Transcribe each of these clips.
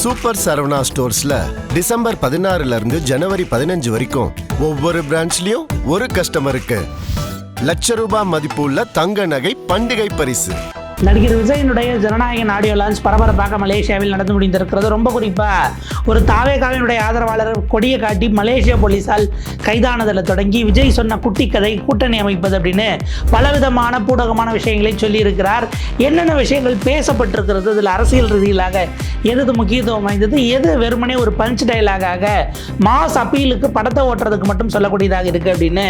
Super Saravana ஸ்டோர்ஸ்ல December 16 இருந்து ஜனவரி 15 வரைக்கும் ஒவ்வொரு பிரான்ச்லயும் ஒரு கஸ்டமருக்கு ₹1,00,000 மதிப்புள்ள தங்க நகை பண்டிகை பரிசு. நடிகர் விஜயனுடைய ஜனநாயகன் ஆடியோ லான்ச் பரபரப்பாக மலேசியாவில் நடந்து முடிந்திருக்கிறது. ரொம்ப குறிப்பாக ஒரு தாவேகாவினுடைய ஆதரவாளர் கொடியை காட்டி மலேசிய போலீஸால் கைதானதில் தொடங்கி விஜய் சொன்ன குட்டி கதை கூட்டணி அமைப்பது அப்படின்னு பலவிதமான பூடகமான விஷயங்களை சொல்லியிருக்கிறார். என்னென்ன விஷயங்கள் பேசப்பட்டிருக்கிறது, இதில் அரசியல் ரீதியிலாக எது முக்கியத்துவம் வாய்ந்தது, எது வெறுமனே ஒரு பஞ்ச் டைலாகாக மாஸ் அப்பீலுக்கு படத்தை ஓட்டுறதுக்கு மட்டும் சொல்லக்கூடியதாக இருக்குது அப்படின்னு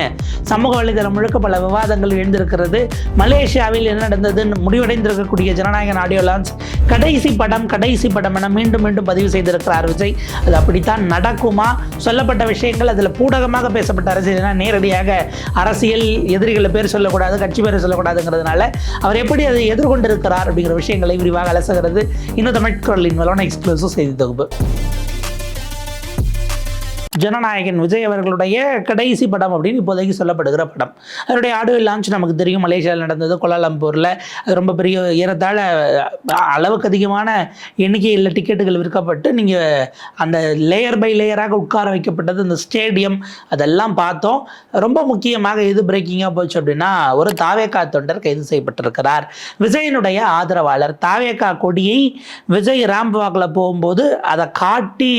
சமூக வலைதளம் முழுக்க பல விவாதங்கள் எழுந்திருக்கிறது. மலேசியாவில் என்ன நடந்ததுன்னு முடிவடைந்திருக்கக்கூடிய ஜனநாயகன் ஆடியோ லான்ச் கடைசி படம் என மீண்டும் பதிவு செய்திருக்கிறார் விஜய். அது அப்படித்தான் நடக்குமா? சொல்லப்பட்ட விஷயங்கள் அதில் பூடகமாக பேசப்பட்ட அரசியல் நேரடியாக அரசியல் எதிரிகளை பேர் சொல்லக்கூடாது, கட்சி பேர் சொல்லக்கூடாதுங்கிறதுனால அவர் எப்படி அதை எதிர்கொண்டிருக்கிறார் அப்படிங்கிற விஷயங்களை விரிவாக அலசுகிறது இந்த தமிழ் குரலின் வலுவான எக்ஸ்க்ளூசிவ் செய்தி தொகுப்பு. ஜனநாயகன் விஜய் அவர்களுடைய கடைசி படம் அப்படின்னு இப்போதைக்கு சொல்லப்படுகிற படம். அவருடைய ஆடியோ லான்ச் நமக்கு தெரியும், மலேசியாவில் நடந்தது, கோலாலம்பூரில். அது ரொம்ப பெரிய ஏறத்தாழ அளவுக்கு அதிகமான எண்ணிக்கையில் டிக்கெட்டுகள் விற்கப்பட்டு நீங்கள் அந்த லேயர் பை லேயராக உட்கார வைக்கப்பட்டது அந்த ஸ்டேடியம் அதெல்லாம் பார்த்தோம். ரொம்ப முக்கியமாக எது பிரேக்கிங்காக போச்சு அப்படின்னா, ஒரு தாவேகா தொண்டர் கைது செய்யப்பட்டிருக்கிறார். விஜயனுடைய ஆதரவாளர் தாவேகா கொடியை விஜய் ரேம்ப் வாக்கில் போகும்போது அதை காட்டி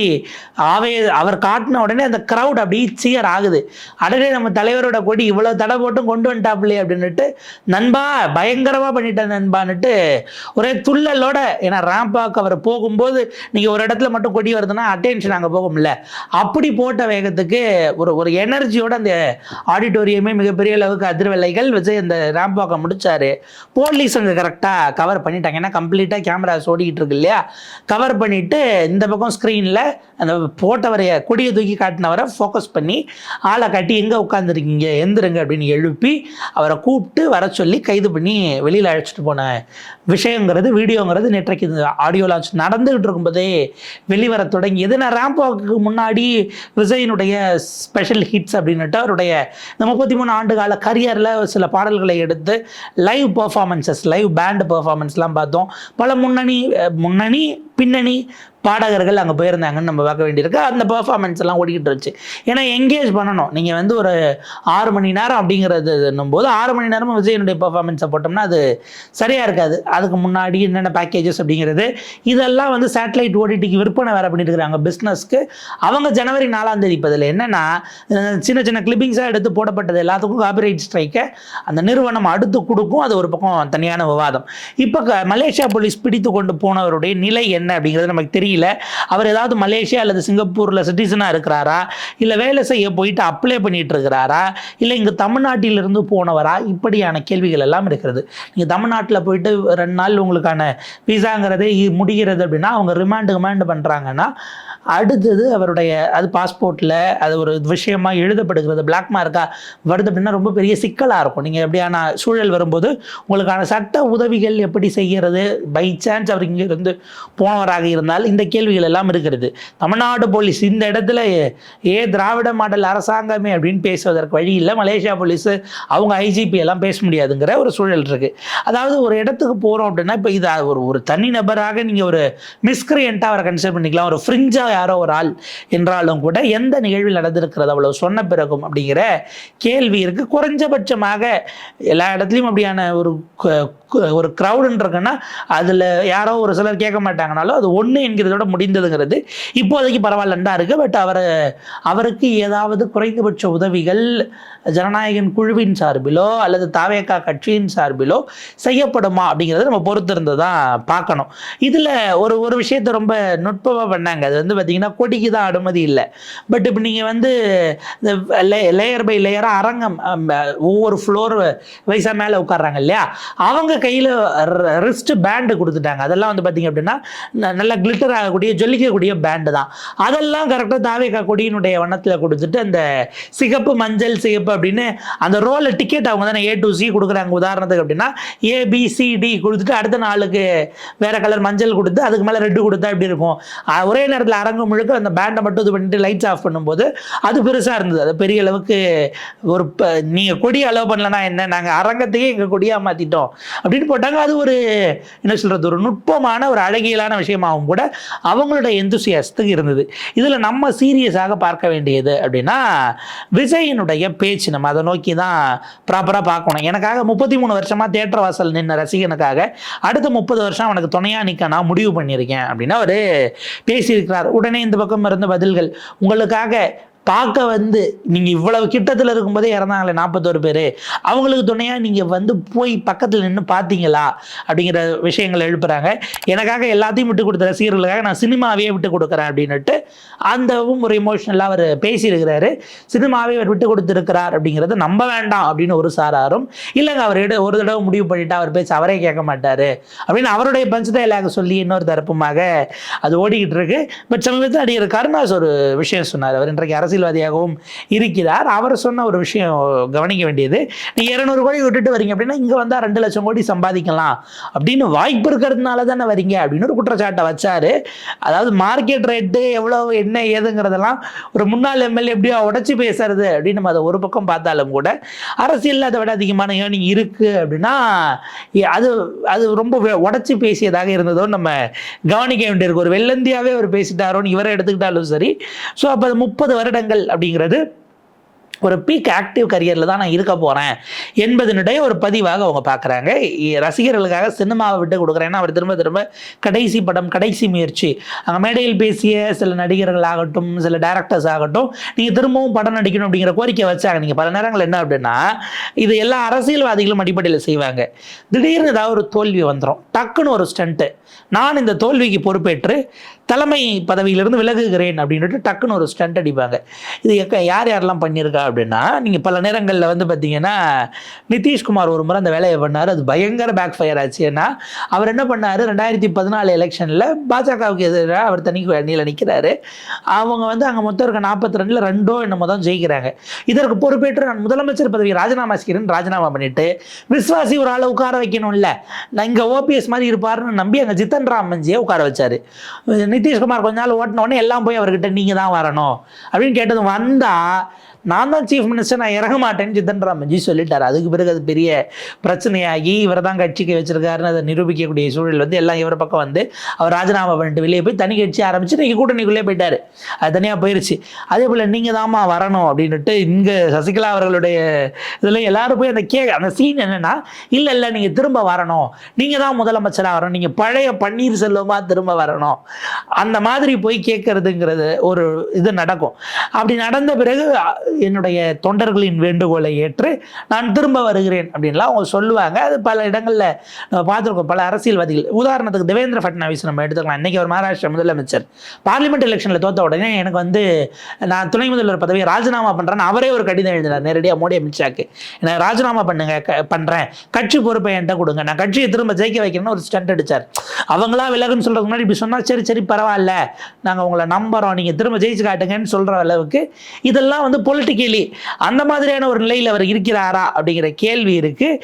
அவர் காட்டின உடனே அந்த கிரவுட் அப்படியே சீர் ஆகுது. அடனே நம்ம தலைவரோட கொடி இவ்வளோ தடை போட்டும் கொண்டு வந்துட்டாப்லையே அப்படின்னுட்டு, நண்பா பயங்கரமாக பண்ணிட்டேன் நண்பான்னுட்டு ஒரே துள்ளலோட, ஏன்னா ரேம்பாக்கு அவர் போகும்போது நீங்கள் ஒரு இடத்துல மட்டும் கொடி வருதுன்னா அட்டென்ஷன் அங்கே போகும்ல, அப்படி போட்ட வேகத்துக்கு ஒரு எனர்ஜியோட அந்த ஆடிட்டோரியமே மிகப்பெரிய அளவுக்கு அதிர்வலைகள். விஜய் அந்த ரேம்பாக்கை முடிச்சாரு. போலீஸ் அங்கே கரெக்டாக கவர் பண்ணிட்டாங்க, ஏன்னா கம்ப்ளீட்டாக கேமராஸ் ஓடிக்கிட்டு இருக்கு இல்லையா, கவர் பண்ணிட்டு இந்த பக்கம் ஸ்க்ரீனில் அந்த போட்டவரைய கொடியை தூக்கி காட்டினவரை ஃபோக்கஸ் பண்ணி ஆளை காட்டி எங்கே உட்காந்துருக்கீங்க எந்திருங்க அப்படின்னு எழுப்பி அவரை கூப்பிட்டு வர சொல்லி கைது பண்ணி வெளியில் அழைச்சிட்டு போன விஷயங்கிறது வீடியோங்கிறது நேற்றைக்கு இந்த ஆடியோ லான்ச் நடந்துகிட்டு இருக்கும்போதே வெளிவர தொடங்கியது. நான் ரேம்ப் வாக்குக்கு முன்னாடி விஜயனுடைய ஸ்பெஷல் ஹிட்ஸ் அப்படின்னுட்டு அவருடைய இந்த 33 ஆண்டு கால கரியரில் சில பாடல்களை எடுத்து லைவ் பர்ஃபார்மன்ஸஸ், லைவ் பேண்ட் பர்ஃபார்மன்ஸ்லாம் பார்த்தோம். பல முன்னணி பின்னணி பாடகர்கள் அங்கே போயிருந்தாங்கன்னு நம்ம பார்க்க வேண்டியிருக்கு. அந்த பர்ஃபார்மன்ஸ் எல்லாம் ஓடிக்கிட்டு இருந்துச்சு. ஏன்னா எங்கேஜ் பண்ணணும், நீங்கள் வந்து ஒரு 6 மணி நேரம் அப்படிங்கிறது போது 6 மணி நேரமும் விஜயனுடைய பர்ஃபார்மன்ஸை போட்டோம்னா அது சரியாக இருக்காது. அதுக்கு முன்னாடி என்னென்ன பேக்கேஜஸ் அப்படிங்கிறது இதெல்லாம் வந்து சேட்டலைட் ஓடிடிக்கு விற்பனை வேறு பண்ணிட்டு இருக்கிறாங்க பிஸ்னஸ்க்கு. அவங்க ஜனவரி 4ஆம் தேதி இப்போதில் என்னென்னா சின்ன கிளிப்பிங்ஸாக எடுத்து போடப்பட்டது எல்லாத்துக்கும் காப்பிரைட் ஸ்ட்ரைக்கை அந்த நிறுவனம் அடுத்து கொடுக்கும். அது ஒரு பக்கம் தனியான விவாதம். இப்போ மலேசியா போலீஸ் பிடித்து கொண்டு போனவருடைய நிலை என்ன அப்படிங்கிறது நமக்கு தெரியல. அவர் ஏதாவது மலேசியா அல்லது சிங்கப்பூரில் சிட்டிசனாக இருக்கிறாரா, இல்லை வேலை செய்ய போயிட்டு அப்ளை பண்ணிட்டு இருக்கிறாரா, இல்லை இங்கே தமிழ்நாட்டிலிருந்து போனவரா, இப்படியான கேள்விகள் எல்லாம் இருக்கிறது. நீங்கள் தமிழ்நாட்டில் போயிட்டு 2 நாள் உங்களுக்கான விசாங்கிறதே முடிகிறது அப்படின்னா அவங்க ரிமாண்ட் பண்ணுறாங்கன்னா அடுத்தது அவருடைய அது பாஸ்போர்ட்டில் அது ஒரு விஷயமாக எழுதப்படுகிறது, பிளாக் மார்க்காக வருது அப்படின்னா ரொம்ப பெரிய சிக்கலாக இருக்கும். நீங்கள் எப்படியான சூழல் வரும்போது உங்களுக்கான சட்ட உதவிகள் எப்படி செய்கிறது, பை சான்ஸ் அவர் இங்கே இருந்து போனவராக இருந்தால் இந்த கேள்விகள் எல்லாம் இருக்கிறது. தமிழ்நாடு போலீஸ் இந்த இடத்துல திராவிட மாடல் அரசாங்கமே அப்படின்னு பேசுவதற்கு வழி இல்லை. மலேசியா போலீஸ் அவங்க ஐஜிபி எல்லாம் பேச முடியாதுங்கிற ஒரு சூழல் இருக்குது. அதாவது ஒரு இடத்துக்கு போகிறோம் அப்படின்னா இப்போ இது ஒரு தனி நபராக நீங்கள் ஒரு மிஸ்கிரியண்ட்டாக அவரை கன்சிடர் பண்ணிக்கலாம், ஒரு ஃப்ரிஞ்சாக யாரோ ஒரு ஆள் என்றாலும் கூட எந்த நிகழ்வில் நடந்திருக்கிறது அவ்வளவு சொன்ன பிறகும் அப்படிங்கிற கேள்வி இருக்குது. குறைஞ்சபட்சமாக எல்லா இடத்துலையும் அப்படியான ஒரு க்ரௌடுன்னு இருக்குன்னா அதில் யாரோ ஒரு சிலர் கேட்க மாட்டாங்கனாலும் அது ஒன்று என்கிறதோட முடிந்ததுங்கிறது இப்போதைக்கு பரவாயில்லண்டா இருக்குது. பட் அவருக்கு ஏதாவது குறைந்தபட்ச உதவிகள் ஜனநாயகன் குழுவின் சார்பிலோ அல்லது தாவேகா கட்சியின் சார்பிலோ செய்யப்படுமா அப்படிங்கிறத நம்ம பொறுத்திருந்து தான் பார்க்கணும். இதில் ஒரு விஷயத்தை ரொம்ப நுட்பமாக பண்ணாங்க. அது வந்து பார்த்தீங்கன்னா கொடிக்கு தான் அனுமதி இல்லை. பட் இப்போ நீங்கள் வந்து இந்த லேயர் பை லேயராக அரங்கம் ஒவ்வொரு ஃப்ளோர் வைஸாக மேலே உட்கார்றாங்க இல்லையா, அவங்க கையில் ரிஸ்ட் பேண்டு கொடுத்துட்டாங்க. அதெல்லாம் வந்து பார்த்தீங்க அப்படின்னா நல்லா கிளிட்டர் ஆகக்கூடிய ஜொலிக்கக்கூடிய பேண்டு தான். அதெல்லாம் கரெக்டாக தாவேகா கொடியினுடைய வண்ணத்தில் கொடுத்துட்டு அந்த சிகப்பு மஞ்சள் சிகப்பு அப்படின்னு அந்த ரோல டிக்கெட் அவங்க தானே A to C கொடுக்குறாங்க. உதாரணத்துக்கு அப்படின்னா ABCD கொடுத்துட்டு அடுத்த நாளுக்கு வேற கலர் மஞ்சள் கொடுத்து அதுக்கு மேலே ரெட்டு கொடுத்தா எப்படி இருக்கும். ஒரே நேரத்தில் அரங்கம் முழுக்க அந்த பேண்டை மட்டும் இது பண்ணிட்டு லைட்ஸ் ஆஃப் பண்ணும்போது அது பெருசாக இருந்தது. அது பெரிய அளவுக்கு ஒரு நீங்கள் கொடி அலோவ் பண்ணலன்னா என்ன, நாங்கள் அரங்கத்தையே எங்கள் கொடியாக மாற்றிட்டோம் அப்படின்னு போட்டாங்க. அது ஒரு என்ன சொல்கிறது, ஒரு நுட்பமான ஒரு அழகியலான விஷயமாகவும் கூட அவங்களோட எந்தூசியாசத்துக்கு இருந்தது. இதில் நம்ம சீரியஸாக பார்க்க வேண்டியது அப்படின்னா விஜயினுடைய பேச்சு. நம்ம அதை நோக்கி தான் ப்ராப்பராக பார்க்கணும். எனக்காக 33 வருஷமாக தியேட்டர் வாசல் நின்ன ரசிகனுக்காக அடுத்த 30 வருஷம் அவனுக்கு துணையாக நிற்க நான் முடிவு பண்ணியிருக்கேன் அப்படின்னு அவர் பேசியிருக்கிறார். உடனே இந்த பக்கம் இருந்த பதில்கள், உங்களுக்காக பார்க்க வந்து நீங்கள் இவ்வளவு கிட்டத்தில் இருக்கும்போதே இறந்தாங்களே 41 பேர், அவங்களுக்கு துணையாக நீங்கள் வந்து போய் பக்கத்தில் நின்று பார்த்தீங்களா அப்படிங்கிற விஷயங்களை எழுப்புறாங்க. எனக்காக எல்லாத்தையும் விட்டு கொடுத்த ரசிகர்களுக்காக நான் சினிமாவே விட்டு கொடுக்குறேன் அப்படின்னுட்டு அந்தவும் ஒரு எமோஷனலாக அவர் பேசியிருக்கிறாரு. சினிமாவே அவர் விட்டு கொடுத்துருக்கிறார் அப்படிங்கிறத நம்ப வேண்டாம் அப்படின்னு ஒரு சாராரும், இல்லைங்க அவர் ஒரு தடவை முடிவு பண்ணிட்டா அவர் பேச்சு அவரே கேட்க மாட்டார் அப்படின்னு அவருடைய பஞ்சதையிலாக சொல்லி இன்னொரு தரப்புமாக அது ஓடிக்கிட்டு இருக்கு. பட் சமீபத்தில் நடிகர் கருணாஸ் ஒரு விஷயம் சொன்னார். அவர் இன்றைக்கு அரசியல்வாதியாகவும் இருக்கிறார். அவர் சொன்ன ஒரு விஷயம் கவனிக்க வேண்டியது, நீங்க 200 கோடி விட்டுட்டு வரீங்க அப்படின்னா இங்க வந்தா 2 லட்சம் கோடி சம்பாதிக்கலாம் அப்படின்னு வாய்ப்பு இருக்கிறதுனால தானே வரீங்க அப்படின்னு ஒரு குற்றச்சாட்டை வச்சாரு. அதாவது மார்க்கெட் ரேட்டு எவ்வளவு என்ன ஏதுங்கிறதெல்லாம் ஒரு முன்னாள் எம்எல்ஏ எப்படியோ உடைச்சு பேசுறது அப்படின்னு நம்ம அதை ஒரு பக்கம் பார்த்தாலும் கூட அரசியல் அதை விட அதிகமான ஏர்னிங் இருக்கு அப்படின்னா அது அது ரொம்ப உடைச்சு பேசியதாக இருந்ததோ நம்ம கவனிக்க வேண்டியிருக்கு. ஒரு வெள்ளந்தியாவே அவர் பேசிட்டாரோன்னு இவரை எடுத்துக்கிட்டாலும் சரி. ஸோ அப்போ 30 வருடங்கள் அப்படிங்கிறது ஒரு பீக் ஆக்டிவ் கரியரில் தான் நான் இருக்க போகிறேன் என்பதனுடைய ஒரு பதிவாக அவங்க பார்க்குறாங்க. ரசிகர்களுக்காக சினிமாவை விட்டு கொடுக்குறேன்னா அவர் திரும்ப திரும்ப கடைசி படம் கடைசி முயற்சி, அங்கே மேடையில் பேசிய சில நடிகர்கள் ஆகட்டும் சில டைரக்டர்ஸ் ஆகட்டும் நீங்கள் திரும்பவும் படம் நடிக்கணும் அப்படிங்கிற கோரிக்கை வச்சாங்க. நீங்கள் பல நேரங்கள் என்ன அப்படின்னா இது எல்லா அரசியல்வாதிகளும் அடிப்படையில் செய்வாங்க. திடீர்னு ஏதாவது ஒரு தோல்வி வந்துடும், டக்குன்னு ஒரு ஸ்டண்ட்டு, நான் இந்த தோல்விக்கு பொறுப்பேற்று தலைமை பதவியிலிருந்து விலகுகிறேன் அப்படின்ட்டு டக்குன்னு ஒரு ஸ்டண்ட் அடிப்பாங்க. இது யார் யாரெல்லாம் பண்ணியிருக்கா அப்படின்னா, நீங்கள் பல நேரங்களில் வந்து பார்த்தீங்கன்னா நிதிஷ்குமார் ஒரு முறை அந்த வேலையை பண்ணார். அது பயங்கர பேக் ஃபயர் ஆச்சு. ஏன்னா அவர் என்ன பண்ணார், 2014 எலெக்ஷனில் பாஜகவுக்கு எதிராக அவர் தனி அணியில் நிற்கிறாரு. அவங்க வந்து அங்கே மொத்தம் இருக்க 42ல் 2 என்னமோ தான் ஜெயிக்கிறாங்க. இதற்கு பொறுப்பேற்று நான் முதலமைச்சர் பதவி ராஜினாமா செய்கிறேன் ராஜினாமா பண்ணிட்டு விஸ்வாசி ஒரு ஆளை உட்கார வைக்கணும்ல, நான் இங்கே ஓபிஎஸ் மாதிரி இருப்பாருன்னு நம்பி அங்கே ஜித்தன் ராம் மஞ்சியை உட்கார வச்சாரு. நிதிஷ்குமார் கொஞ்ச நாள் ஓட்டினோடனே எல்லாம் போய் அவர்கிட்ட நீங்கள் தான் வரணும் அப்படின்னு கேட்டது. வந்தால் நான் தான் சீஃப் மினிஸ்டர், நான் இறங்க மாட்டேன்னு ஜித்தன் ராம் மஞ்சி சொல்லிட்டார். அதுக்கு பிறகு அது பெரிய பிரச்சனையாகி இவர் தான் கட்சிக்கு வச்சிருக்காருன்னு அதை நிரூபிக்கக்கூடிய சூழல் வந்து எல்லாம் இவர் பக்கம் வந்து அவர் ராஜினாமா பண்ணிட்டு வெளியே போய் தனி கட்சி ஆரம்பிச்சு நீங்கள் கூட்டணிக்குள்ளே போயிட்டார். அது தனியாக போயிடுச்சு. அதே போல் நீங்கள் தாம்மா வரணும் அப்படின்ட்டு இங்கே சசிகலா அவர்களுடைய இதில் எல்லாரும் போய் அந்த சீன் என்னென்னா, இல்லை நீங்கள் திரும்ப வரணும், நீங்கள் தான் முதலமைச்சராக வரணும், நீங்கள் பழைய பன்னீர்செல்வமாக திரும்ப வரணும், அந்த மாதிரி போய் கேட்கறதுங்கிறது ஒரு இது நடக்கும். அப்படி நடந்த பிறகு என்னுடைய தொண்டர்களின் வேண்டுகோளை ஏற்று நான் திரும்ப வருகிறேன் அப்படின்லாம் அவங்க சொல்லுவாங்க. அது பல இடங்களில் நம்ம பார்த்துருக்கோம். பல அரசியல்வாதிகள், உதாரணத்துக்கு தேவேந்திர ஃபட்னவிஸ் நம்ம எடுத்துக்கலாம். இன்றைக்கி ஒரு மகாராஷ்டிரா முதலமைச்சர் பார்லிமெண்ட் எலெக்ஷனில் தோற்ற உடனே எனக்கு வந்து நான் துணை முதல்வர் பதவியை ராஜினாமா பண்ணுறேன்னு அவரே ஒரு கடிதம் எழுதினார் நேரடியாக மோடி அமித்ஷாக்கு. எனக்கு ராஜினாமா பண்ணுறேன், கட்சி பொறுப்பை என்கிட்ட கொடுங்க, நான் கட்சியை திரும்ப ஜெயிக்க வைக்கிறேன்னு ஒரு ஸ்டண்ட் அடித்தார். அவங்களா விலகுன்னு சொல்கிறதுக்கு முன்னாடி இப்படி சொன்னால் சரி பரவாயில்ல, நாங்கள் உங்களை நம்புகிறோம், நீங்கள் திரும்ப ஜெயிச்சு காட்டுங்கன்னு சொல்கிற அளவுக்கு இதெல்லாம் வந்து பொலிட்டிக்கலி அந்த மாதிரியான ஒரு நிலையில் அவர் இருக்கிறாரா அப்படிங்கிற கேள்வி இருக்குது.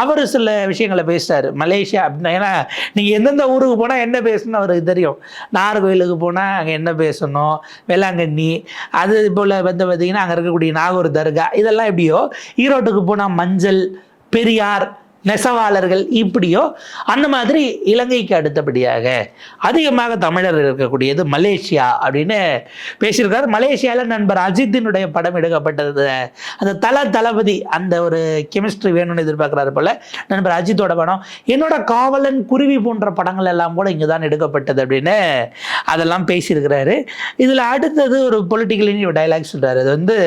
அவர் சில விஷயங்களை பேசுகிறார் மலேசியா அப்படின்னா. ஏன்னா நீங்கள் எந்தெந்த ஊருக்கு போனால் என்ன பேசணும்னு அவருக்கு தெரியும். நாகர்கோயிலுக்கு போனால் அங்கே என்ன பேசணும், வேளாங்கண்ணி, அது போல் வந்து பார்த்திங்கன்னா அங்கே இருக்கக்கூடிய நாகூர் தர்கா, இதெல்லாம் எப்படியோ. ஈரோட்டுக்கு போனால் மஞ்சள், பெரியார், நெசவாளர்கள், இப்படியோ அந்த மாதிரி இலங்கைக்கு அடுத்தபடியாக அதிகமாக தமிழர் இருக்கக்கூடியது மலேசியா அப்படின்னு பேசியிருக்காரு. மலேசியாவில் நண்பர் அஜித்தினுடைய படம் எடுக்கப்பட்டது. அந்த தளபதி அந்த ஒரு கெமிஸ்ட்ரி வேணும்னு எதிர்பார்க்குறாரு போல நண்பர் அஜித்தோட படம். என்னோட காவலன், குருவி போன்ற படங்கள் எல்லாம் கூட இங்கே தான் எடுக்கப்பட்டது அப்படின்னு அதெல்லாம் பேசியிருக்கிறாரு. இதில் அடுத்தது ஒரு பொலிட்டிக்கலி டைலாக் சொல்கிறாரு. அது வந்து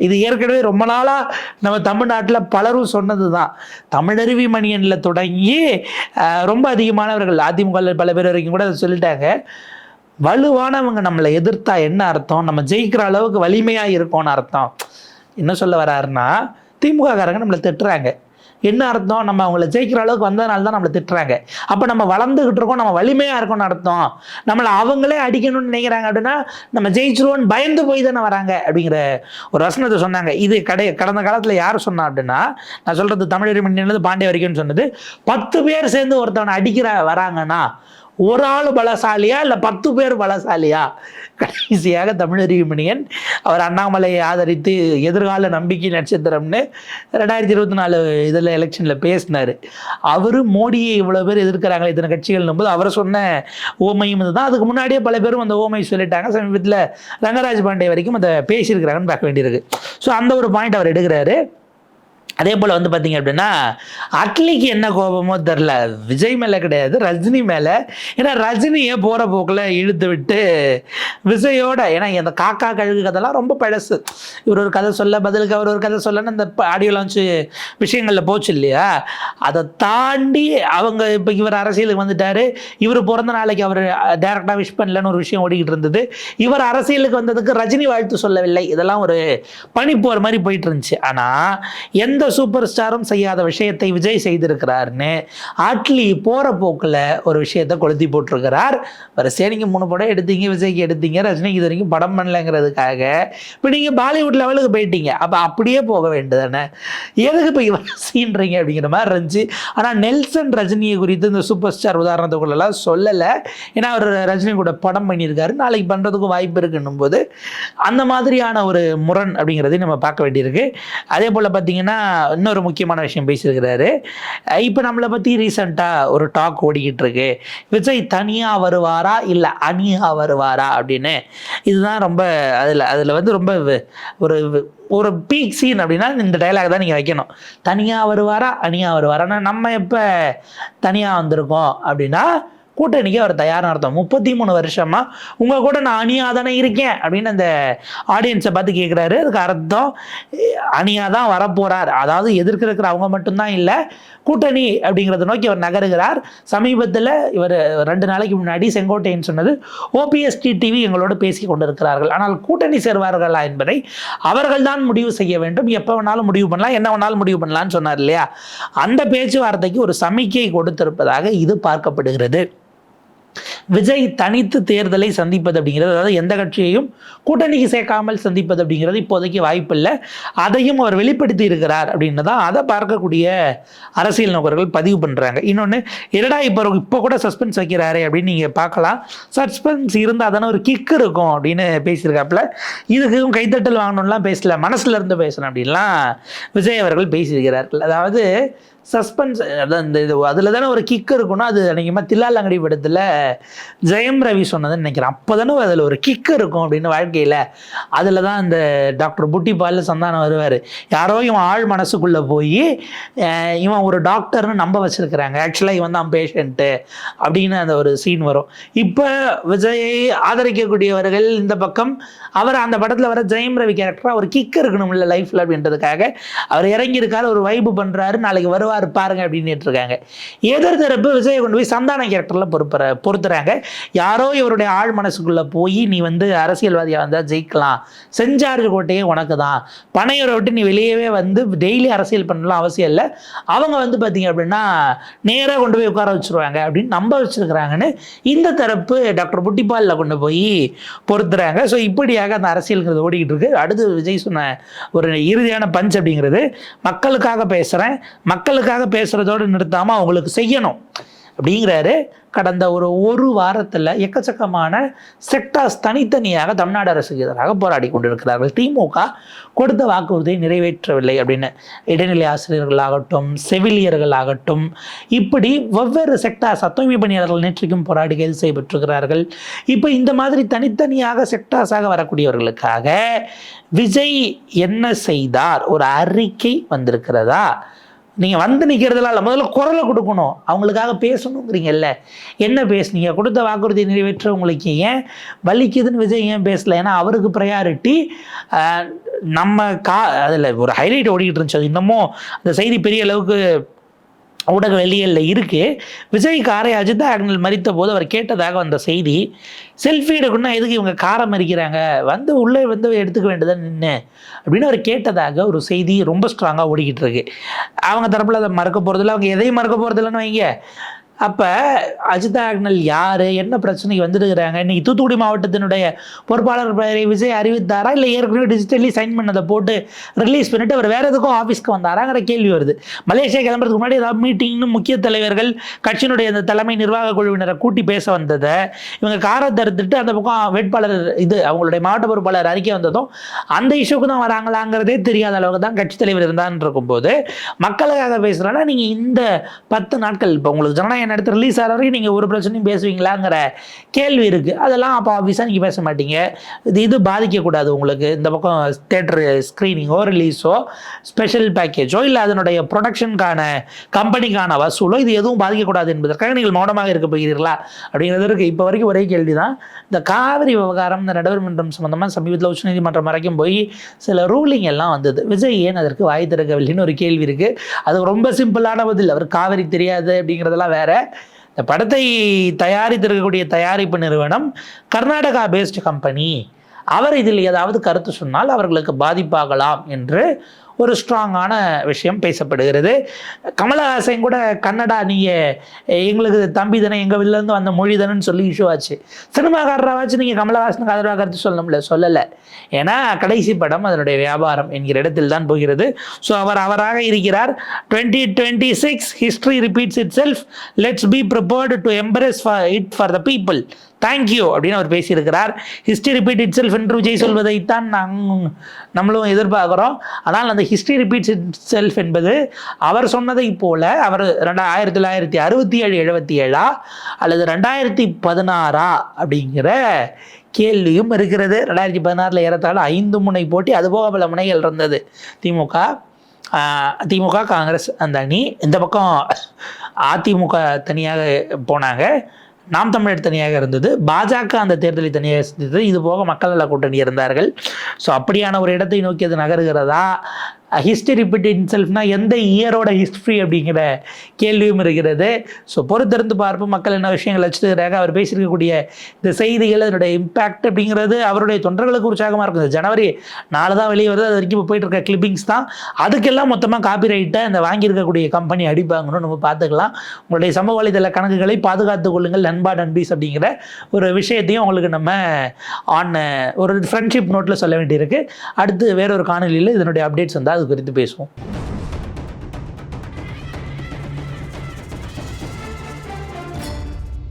இது ஏற்கனவே ரொம்ப நாளாக நம்ம தமிழ்நாட்டில் பலரும் சொன்னது தான். தமிழருவி மணியனில் தொடங்கி ரொம்ப அதிகமானவர்கள் அதிமுக பல பேர் வரைக்கும் கூட சொல்லிட்டாங்க, வலுவானவங்க நம்மளை எதிர்த்தா என்ன அர்த்தம், நம்ம ஜெயிக்கிற அளவுக்கு வலிமையாக இருக்கோன்னு அர்த்தம். என்ன சொல்ல வர்றாருன்னா, திமுக காரங்க நம்மளை திட்டுறாங்க, என்ன அர்த்தம், நம்ம அவங்கள ஜெயிக்கிற அளவுக்கு வந்ததுனால தான் நம்மளை திட்டுறாங்க, அப்போ நம்ம வளர்ந்துக்கிட்டு இருக்கோம், நம்ம வலிமையாக இருக்கோம்னு அர்த்தம், நம்மளை அவங்களே அடிக்கணும்னு நினைக்கிறாங்க அப்படின்னா நம்ம ஜெயிச்சிருவோன்னு பயந்து போய் தானே வராங்க அப்படிங்கிற ஒரு வசனத்தை சொன்னாங்க. இது கடந்த காலத்தில் யார் சொன்னா அப்படின்னா, நான் சொல்கிறது தமிழர் மண்ணிலிருந்து பாண்டிய வரைக்கும்னு சொன்னது, 10 பேர் சேர்ந்து ஒருத்தவனை வராங்கன்னா ஒரு ஆள் பலசாலியா இல்லை 10 பேர் பலசாலியா? கடைசியாக தமிழறிவு மணியன் அவர் அண்ணாமலையை ஆதரித்து எதிர்கால நம்பிக்கை நட்சத்திரம்னு 2024 இதில் எலெக்ஷனில் பேசினார். அவர் மோடியை இவ்வளோ பேர் எதிர்க்கிறாங்களே இத்தனை கட்சிகள் போது அவர் சொன்ன ஓமையும் இதுதான். அதுக்கு முன்னாடியே பல பேரும் அந்த ஓமை சொல்லிட்டாங்க. சமீபத்தில் ரங்கராஜ் பாண்டே வரைக்கும் அதை பேசியிருக்கிறாங்கன்னு பார்க்க வேண்டியிருக்கு. ஸோ அந்த ஒரு பாயிண்ட் அவர் எடுக்கிறாரு. அதே போல் வந்து பார்த்தீங்க அப்படின்னா அட்லிக்கு என்ன கோபமோ தெரில, விஜய் மேலே கிடையாது, ரஜினி மேலே. ஏன்னா ரஜினியை போகிற போக்கில் இழுத்து விட்டு விஜயோட, ஏன்னா அந்த காக்கா கழுகு கதைலாம் ரொம்ப பழசு. இவர் ஒரு கதை சொல்ல பதிலுக்கு அவர் ஒரு கதை சொல்லன்னு அந்த ஆடியோ லான்ச்சு விஷயங்களில் போச்சு இல்லையா? அதை தாண்டி அவங்க இப்போ இவர் அரசியலுக்கு வந்துட்டார். இவர் பிறந்த நாளைக்கு அவர் டேரெக்டாக விஷ் பண்ணலன்னு ஒரு விஷயம் ஓடிக்கிட்டு இருந்தது. இவர் அரசியலுக்கு வந்ததுக்கு ரஜினி வாழ்த்து சொல்லவில்லை. இதெல்லாம் ஒரு பனிப்போர் மாதிரி போயிட்டு இருந்துச்சு. ஆனால் எந்த சூப்பர் ஸ்டாரும் செய்யாத விஷயத்தை விஜய் செய்திருக்கிறார்னு அட்லி போற போக்கில் ஒரு விஷயத்தை கொளுத்தி போட்டிருக்கிறார். வரிசையா நீங்க 3 படம் எடுத்தீங்க, விஜய்க்கு எடுத்தீங்க, ரஜினிக்கு இது வரைக்கும் படம் பண்ணலங்கிறதுக்காக இப்போ நீங்க பாலிவுட் லெவலுக்கு போயிட்டீங்க. அப்போ அப்படியே போக வேண்டியதானே, எதுக்கு இப்போ இவர் சீன்றீங்க அப்படிங்கிற மாதிரி இருந்துச்சு. ஆனால் நெல்சன் ரஜினியை குறித்து இந்த சூப்பர் ஸ்டார் உதாரணத்துக்குள்ளெல்லாம் சொல்லலை. ஏன்னா அவர் ரஜினி கூட படம் பண்ணியிருக்காரு, நாளைக்கு பண்ணுறதுக்கும் வாய்ப்பு இருக்குன்னும் போது அந்த மாதிரியான ஒரு முரண் அப்படிங்கிறதையும் நம்ம பார்க்க வேண்டியிருக்கு. அதே போல் பார்த்தீங்கன்னா இன்னொரு முக்கியமான விஷயம் பேசியிருக்கிறாரு. இப்போ நம்மளை பற்றி ரீசெண்டாக ஒரு டாக் ஓடிக்கிட்டு இருக்கு, விஜய் தனியாக வருவாரா இல்லை அணியாக வருவாரா அப்படின்னு. இதுதான் ரொம்ப அதில் வந்து ரொம்ப ஒரு பீக் சீன் அப்படின்னா இந்த டைலாக் தான் நீங்கள் வைக்கணும். தனியாக வருவாரா அணியாக வருவாரா? நம்ம எப்போ தனியாக வந்திருக்கோம் அப்படின்னா கூட்டணிக்கு அவர் தயாராக அர்த்தம். 33 வருஷமா உங்கள் கூட நான் அணியாக தானே இருக்கேன் அப்படின்னு அந்த ஆடியன்ஸை பார்த்து கேட்குறாரு. அதுக்கு அர்த்தம் அணியாக தான் வரப்போகிறார். அதாவது எதிர்க்கிற அவங்க மட்டும்தான் இல்லை, கூட்டணி அப்படிங்கிறத நோக்கி அவர் நகருகிறார். சமீபத்தில் இவர் 2 நாளைக்கு முன்னாடி செங்கோட்டையன் சொன்னது, ஓபிஎஸ்டி டிவி எங்களோடு பேசி கொண்டிருக்கிறார்கள், ஆனால் கூட்டணி சேர்வார்களா என்பதை அவர்கள் தான் முடிவு செய்ய வேண்டும், எப்போ வேணாலும் முடிவு பண்ணலாம், என்ன வேணாலும் முடிவு பண்ணலான்னு சொன்னார் இல்லையா? அந்த பேச்சுவார்த்தைக்கு ஒரு சமிக்கை கொடுத்திருப்பதாக இது பார்க்கப்படுகிறது. விஜய் தனித்து தேர்தலை சந்திப்பது அப்படிங்கிறது, அதாவது எந்த கட்சியையும் கூட்டணிக்கு சேர்க்காமல் சந்திப்பது அப்படிங்கிறது இப்போதைக்கு வாய்ப்பு இல்லை, அதையும் அவர் வெளிப்படுத்தி இருக்கிறார் அப்படின்னு தான் அதை பார்க்கக்கூடிய அரசியல் நோக்கர்கள் பதிவு பண்ணுறாங்க. இன்னொன்று, என்னடா இப்போ கூட சஸ்பென்ஸ் வைக்கிறாரு அப்படின்னு நீங்கள் பார்க்கலாம். சஸ்பென்ஸ் இருந்தால் தானே ஒரு கிக் இருக்கும் அப்படின்னு பேசியிருக்காப்புல. இதுக்கும் கைத்தட்டல் வாங்கணும்லாம் பேசல, மனசுல இருந்து பேசணும் அப்படின்லாம் விஜய் அவர்கள் பேசியிருக்கிறார்கள். அதாவது சஸ்பென்ஸ் அதான் இந்த இது அதில் தானே ஒரு கிக் இருக்குன்னா, அது அன்றைக்கி தில்லாலங்கடி படத்தில் ஜெயம் ரவி சொன்னதுன்னு நினைக்கிறேன். அப்போ தானே அதில் ஒரு கிக் இருக்கும் அப்படின்னு வாழ்க்கையில். அதில் தான் இந்த டாக்டர் புட்டிபால் சந்தானம் வருவார். யாரோ இவன் ஆள் மனசுக்குள்ளே போய் இவன் ஒரு டாக்டர்னு நம்ப வச்சுருக்கிறாங்க, ஆக்சுவலாக இவன் தான் பேஷண்ட்டு அப்படின்னு அந்த ஒரு சீன் வரும். இப்போ விஜயை ஆதரிக்கக்கூடியவர்கள் இந்த பக்கம் அவர் அந்த படத்தில் வர ஜெயம் ரவி கேரக்டராக ஒரு கிக் இருக்கணும் இல்லை லைஃப்பில் அப்படின்றதுக்காக அவர் இறங்கியிருக்காரு, ஒரு வைப்பு பண்ணுறாரு, நாளைக்கு வருவார் பாருங்க அப்படின்னு இருக்காங்க. எதிர்த்தரப்பு விஜயை கொண்டு போய் சந்தான கேரக்டரில் பொறுத்துறாங்க. யாரோ இவருடைய ஆள் மனசுக்குள்ளே போய் நீ அரசியல்வாதியாக வந்தால் ஜெயிக்கலாம், செஞ்சார்ஜ் கோட்டையே உனக்கு தான், பனையூரை விட்டு நீ வெளியவே டெய்லி அரசியல் பண்ணலாம் அவசியம் இல்லை, அவங்க பார்த்தீங்க அப்படின்னா நேராக கொண்டு போய் உட்கார வச்சுருவாங்க அப்படின்னு நம்ப வச்சுருக்கிறாங்கன்னு இந்த தரப்பு டாக்டர் புட்டிபாலில் கொண்டு போய் பொறுத்துறாங்க. ஸோ இப்படியாக அந்த அரசியலுங்கிறது ஓடிக்கிட்டு இருக்கு. அடுத்து விஜய் சொன்ன ஒரு இறுதியான பஞ்ச் அப்படிங்கிறது, மக்களுக்காக பேசுகிறேன், மக்களுக்காக பேசுகிறதோடு நிறுத்தாமல் அவங்களுக்கு செய்யணும் அப்படிங்கிறாரு. கடந்த ஒரு வாரத்தில் எக்கச்சக்கமான செக்டார்ஸ் தனித்தனியாக தமிழ்நாடு அரசுக்கு எதிராக போராடி கொண்டிருக்கிறார்கள். திமுக கொடுத்த வாக்குறுதியை நிறைவேற்றவில்லை அப்படின்னு இடைநிலை ஆசிரியர்களாகட்டும், செவிலியர்களாகட்டும், இப்படி வெவ்வேறு செக்டார்ஸ், தூய்மை பணியாளர்கள் நேற்றைக்கும் போராடி கைது செய்யப்பட்டிருக்கிறார்கள். இப்போ இந்த மாதிரி தனித்தனியாக செக்டார்ஸாக வரக்கூடியவர்களுக்காக விஜய் என்ன செய்தார், ஒரு அறிக்கை வந்திருக்கிறதா? நீங்கள் நிற்கிறதுலாம் இல்லை, முதல்ல குரலை கொடுக்கணும், அவங்களுக்காக பேசணுங்கிறீங்கல்ல. என்ன பேசுனீங்க? கொடுத்த வாக்குறுதி நிறைவேற்ற உங்களுக்கு ஏன் வலிக்குதுன்னு விஜய் ஏன் பேசலை? ஏன்னா அவருக்கு ப்ரையாரிட்டி நம்ம அதில் ஒரு ஹைலைட் ஓடிக்கிட்டு இருந்துச்சு. அது இன்னமும் அந்த செய்தி பெரிய அளவுக்கு ஊடக வெளியில் இருக்குது. விஜய் காரை அஜித் ஆக்னல் மறித்த போது அவர் கேட்டதாக வந்த செய்தி, செல்ஃபி எடுக்கணும்னா எதுக்கு இவங்க காரை மறிக்கிறாங்க, உள்ளே எடுத்துக்க வேண்டியதான் நின்று அப்படின்னு அவர் கேட்டதாக ஒரு செய்தி ரொம்ப ஸ்ட்ராங்காக ஓடிக்கிட்டு இருக்கு. அவங்க தரப்பில் அதை மறக்க போகிறதில்ல, அவங்க எதையும் மறக்க போகிறதில்லன்னு வைங்க. அப்போ அஜிதா அகர்வால் யார், என்ன பிரச்சனைக்கு வந்துருக்கிறாங்க, இன்றைக்கி தூத்துக்குடி மாவட்டத்தினுடைய பொறுப்பாளர் பெயரை விஜய் அறிவித்தாரா, இல்லை ஏற்கனவே டிஜிட்டலி சைன் பண்ணதை போட்டு ரிலீஸ் பண்ணிவிட்டு அவர் வேறு எதுக்கும் ஆஃபீஸ்க்கு வந்தாராங்கிற கேள்வி வருது. மலேசியா கிளம்புறதுக்கு முன்னாடி ஏதாவது மீட்டிங்னு முக்கிய தலைவர்கள் கட்சியினுடைய அந்த தலைமை நிர்வாக குழுவினரை கூட்டி பேச வந்ததை இவங்க காரை தடுத்துட்டு அந்த பக்கம் வேட்பாளர் அவங்களுடைய மாவட்ட பொறுப்பாளர் அறிக்கை வந்ததும் அந்த இஷ்யூக்கு தான் வராங்களாங்கிறதே தெரியாத அளவுக்கு தான் கட்சி தலைவர் இருந்தான்னு இருக்கும்போது மக்களுக்காக பேசுகிறேன்னா நீங்கள் இந்த 10 நாட்கள் இப்போ உங்களுக்கு ஜனநாயகம் எடுத்து ரிலீஸ் ஆகிற வரைக்கும் நீங்கள் ஒரு பிரச்சனையும் பேசுவீங்களாங்கிற கேள்வி இருக்குது. அதெல்லாம் அப்போ ஆஃபீஸாக நீங்கள் பேச மாட்டீங்க. இது பாதிக்கக்கூடாது உங்களுக்கு. இந்த பக்கம் தேட்டரு ஸ்க்ரீனிங்கோ ரிலீஸோ ஸ்பெஷல் பேக்கேஜோ இல்லை அதனுடைய ப்ரொடக்ஷனுக்கான கம்பெனிக்கான வசூலோ இது எதுவும் பாதிக்கக்கூடாது என்பதற்காக நீங்கள் மௌனமாக இருக்க போகிறீர்களா அப்படிங்கிறதுக்கு இப்போ வரைக்கும் ஒரே கேள்வி தான். இந்த காவிரி விவகாரம், இந்த நடுவர் மன்றம் சம்மந்தமாக சமீபத்தில் உச்சநீதிமன்றம் வரைக்கும் போய் சில ரூலிங் எல்லாம் வந்தது. விஜய் ஏன் அதற்கு வாய் திறக்கவில்லைன்னு ஒரு கேள்வி இருக்குது. அது ரொம்ப சிம்பிளான பதில். அவர் காவிரி தெரியாது அப்படிங்கிறதெல்லாம் வேற. இந்த படத்தை தயாரித்திருக்கக்கூடிய தயாரிப்பு நிறுவனம் கர்நாடகா பேஸ்டு கம்பெனி. அவர் இதில் ஏதாவது கருத்து சொன்னால் அவர்களுக்கு பாதிப்பாகலாம் என்று ஒரு ஸ்ட்ராங்கான விஷயம் பேசப்படுகிறது. கமலஹாசன் கூட கன்னடா நீங்கள் எங்களுக்கு தம்பி தானே, எங்கள் வெளிலேருந்து வந்த மொழி தானேன்னு சொல்லி இஷ்யூ ஆச்சு. சினிமாக்காரராச்சு நீங்கள் கமலஹாசனுக்கு ஆதரவாக கருத்து சொல்லலை. ஏன்னா கடைசி படம் அதனுடைய வியாபாரம் என்கிற இடத்தில் தான் போகிறது. ஸோ அவராக இருக்கிறார். 2026 history repeats it self, let's be prepared to embrace it for the people, thank you அப்படின்னு அவர் பேசியிருக்கிறார். ஹிஸ்ட்ரி ரிப்பீட் இட் செல்ஃப் என்று விஜய் சொல்வதைத்தான் நம்மளும் எதிர்பார்க்குறோம். ஆனால் அந்த ஹிஸ்ட்ரி ரிப்பீட்ஸ் இட் செல்ஃப் என்பது அவர் சொன்னதை போல அவர் 1967 அல்லது 2016 அப்படிங்கிற கேள்வியும் இருக்கிறது. 2016 ஏறத்தாழ 5 முனை போட்டி, அதுபோக பல முனைகள் இருந்தது. திமுக காங்கிரஸ் அந்த அணி, இந்த பக்கம் அதிமுக தனியாக போனாங்க, நாம் தமிழர் தனியாக இருந்தது, பாஜக அந்த தேர்தலை தனியாக இருந்தது, இது போக மக்கள் நல கூட்டணி இருந்தார்கள். ஸோ அப்படியான ஒரு இடத்தை நோக்கி அது நகருகிறதா? ஹிஸ்ட்ரி ரிப்பீட் இன்செல்ஃப்னா எந்த இயரோட ஹிஸ்ட்ரி அப்படிங்கிற கேள்வியும் இருக்கிறது. ஸோ பொறுத்திருந்து பார்ப்போம் மக்கள் என்ன விஷயங்கள் வச்சுருக்கிறாங்க. அவர் பேசியிருக்கக்கூடிய இந்த செய்திகள், அதனுடைய இம்பேக்ட் அப்படிங்கிறது அவருடைய தொண்டர்களுக்கு உற்சாகமாக இருக்கும். இந்த ஜனவரி 4 தான் வெளியே வருது, அது வரைக்கும் இப்போ போயிட்டு இருக்க கிளிப்பிங்ஸ் தான். அதுக்கெல்லாம் மொத்தமாக காப்பிரைட்டை இந்த வாங்கியிருக்கக்கூடிய கம்பெனி அடிப்பாங்கன்னு நம்ம பார்த்துக்கலாம். உங்களுடைய சமூக வலைதள கணக்குகளை பாதுகாத்துக் கொள்ளுங்கள் நண்பா நண்பீஸ் அப்படிங்கிற ஒரு விஷயத்தையும் உங்களுக்கு நம்ம ஒரு ஃப்ரெண்ட்ஷிப் நோட்டில் சொல்ல வேண்டியிருக்கு. அடுத்து வேறொரு காணொலியில் இதனுடைய அப்டேட்ஸ் வந்தால் அது குறித்து பேசுவோம்.